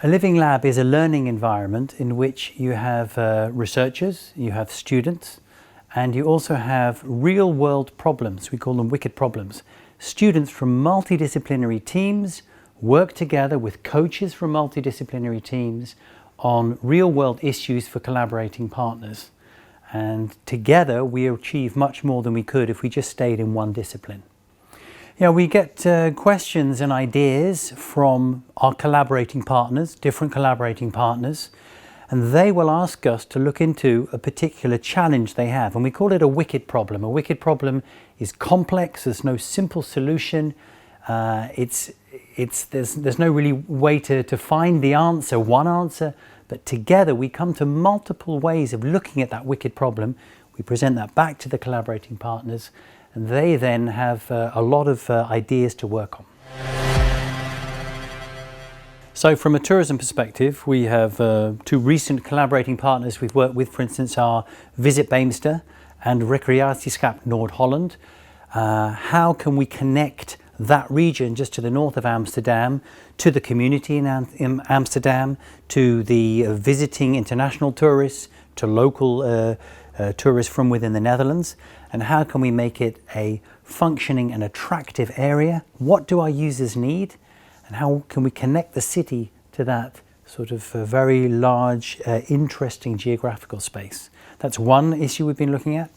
A living lab is a learning environment in which you have researchers, you have students, and you also have real world problems. We call them wicked problems. Students from multidisciplinary teams work together with coaches from multidisciplinary teams on real world issues for collaborating partners. And together we achieve much more than we could if we just stayed in one discipline. We get questions and ideas from our collaborating partners, different collaborating partners, and they will ask us to look into a particular challenge they have, and we call it a wicked problem. A wicked problem is complex, there's no simple solution, there's no really way to find the answer, one answer, but together we come to multiple ways of looking at that wicked problem. We present that back to the collaborating partners, and they then have a lot of ideas to work on. So from a tourism perspective, we have two recent collaborating partners we've worked with, for instance, are Visit Beemster and Recreatieschap Noord-Holland. How can we connect that region just to the north of Amsterdam, to the community in Amsterdam, to the visiting international tourists, to local tourists from within the Netherlands, and how can we make it a functioning and attractive area? What do our users need, and how can we connect the city to that sort of very large, interesting geographical space? That's one issue we've been looking at.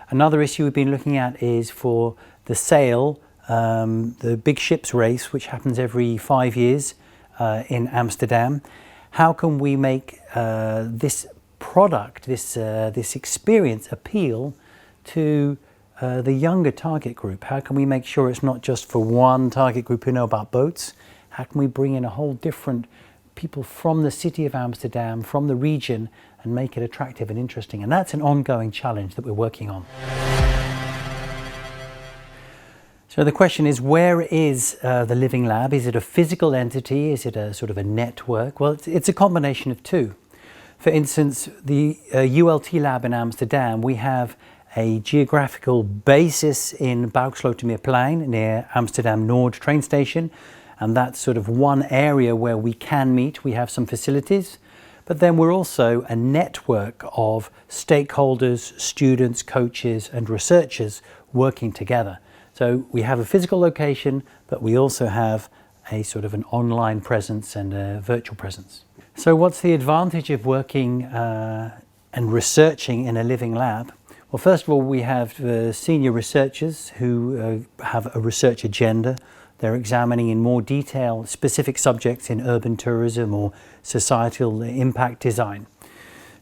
Another issue we've been looking at is for the sail, the big ships race, which happens every 5 years in Amsterdam. How can we make this product, this experience appeal to the younger target group? How can we make sure it's not just for one target group who know about boats? How can we bring in a whole different people from the city of Amsterdam, from the region, and make it attractive and interesting? And that's an ongoing challenge that we're working on. So the question is, where is the Living Lab? Is it a physical entity? Is it a sort of a network? Well, it's a combination of two. For instance, the ULT lab in Amsterdam, we have a geographical basis in Buikslotermeerplein near Amsterdam Noord train station, and that's sort of one area where we can meet. We have some facilities, but then we're also a network of stakeholders, students, coaches and researchers working together. So we have a physical location, but we also have a sort of an online presence and a virtual presence. So what's the advantage of working and researching in a living lab? Well, first of all, we have senior researchers who have a research agenda. They're examining in more detail specific subjects in urban tourism or societal impact design.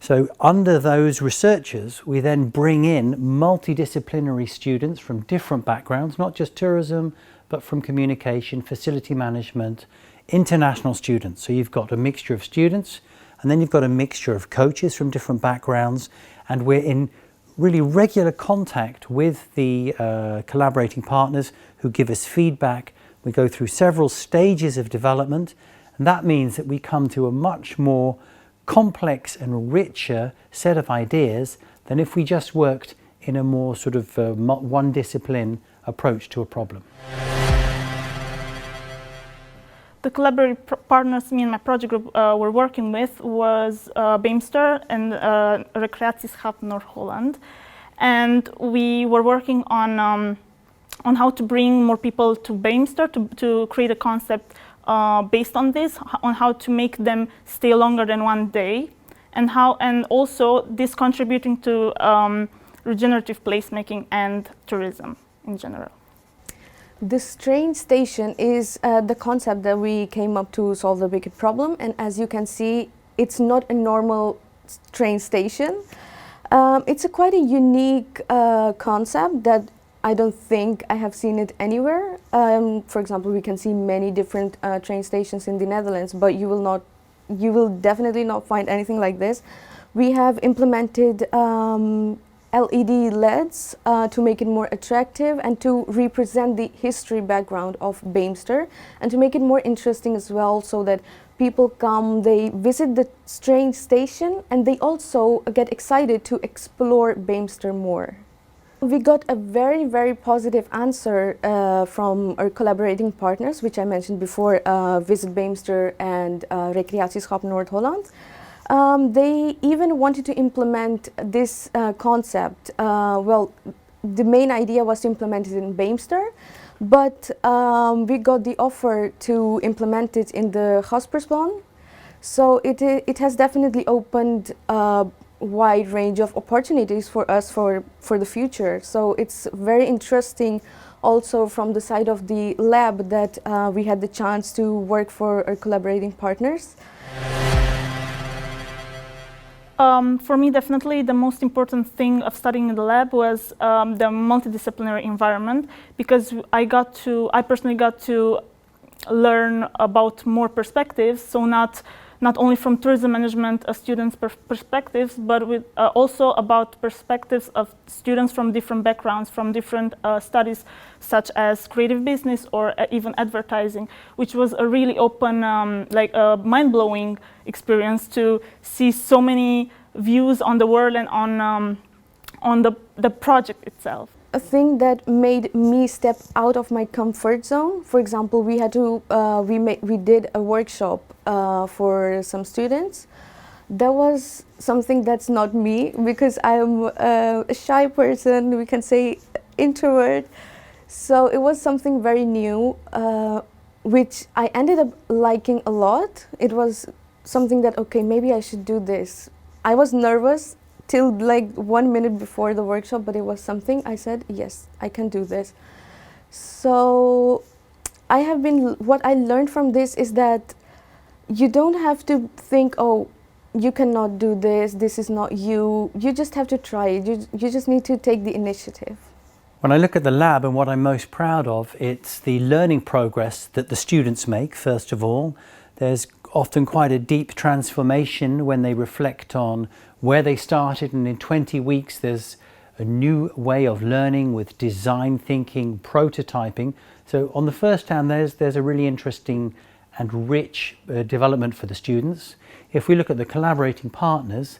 So under those researchers, we then bring in multidisciplinary students from different backgrounds, not just tourism, but from communication, facility management, international students. So you've got a mixture of students, and then you've got a mixture of coaches from different backgrounds, and we're in really regular contact with the collaborating partners who give us feedback. We go through several stages of development, and that means that we come to a much more complex and richer set of ideas than if we just worked in a more sort of one discipline approach to a problem. The collaborative partners me and my project group were working with was Beemster and Recreatieschap Noord-Holland, and we were working on how to bring more people to Beemster to create a concept based on this, on how to make them stay longer than 1 day, and also this contributing to regenerative placemaking and tourism in general. This train station is the concept that we came up to solve the wicked problem, and as you can see, it's not a normal train station. It's quite a unique concept that I don't think I have seen it anywhere. For example, we can see many different train stations in the Netherlands, but you will definitely not find anything like this. We have implemented LED LEDs to make it more attractive and to represent the history background of Beemster, and to make it more interesting as well, so that people come, they visit the train station, and they also get excited to explore Beemster more. We got a very, very positive answer from our collaborating partners, which I mentioned before, Visit Beemster and Recreatieschap Noord-Holland. They even wanted to implement this concept. Well, the main idea was to implement it in Beemster, but we got the offer to implement it in the Gaspersplan. So it has definitely opened a wide range of opportunities for us for the future. So it's very interesting also from the side of the lab that we had the chance to work for our collaborating partners. For me, definitely the most important thing of studying in the lab was the multidisciplinary environment, because I personally got to learn about more perspectives, so not only from tourism management students' perspectives, but with also about perspectives of students from different backgrounds, from different studies, such as creative business or even advertising, which was a really open, like a mind-blowing experience to see so many views on the world and on the project itself. A thing that made me step out of my comfort zone. For example, we had to we did a workshop for some students. That was something that's not me, because I'm a shy person, we can say introvert. So it was something very new, which I ended up liking a lot. It was something that, okay, maybe I should do this. I was nervous till like 1 minute before the workshop, but it was something I said, yes, I can do this. So what I learned from this is that you don't have to think, oh, you cannot do this, this is not you. You just have to try it. You just need to take the initiative. When I look at the lab and what I'm most proud of, it's the learning progress that the students make, first of all. There's often quite a deep transformation when they reflect on where they started, and in 20 weeks there's a new way of learning with design thinking, prototyping. So on the first hand, there's a really interesting and rich development for the students. If we look at the collaborating partners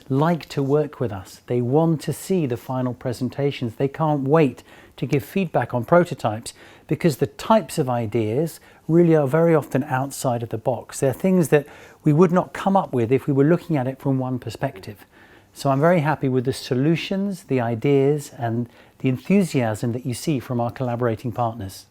like to work with us. They want to see the final presentations. They can't wait to give feedback on prototypes, because the types of ideas really are very often outside of the box. They're things that we would not come up with if we were looking at it from one perspective. So I'm very happy with the solutions, the ideas, and the enthusiasm that you see from our collaborating partners.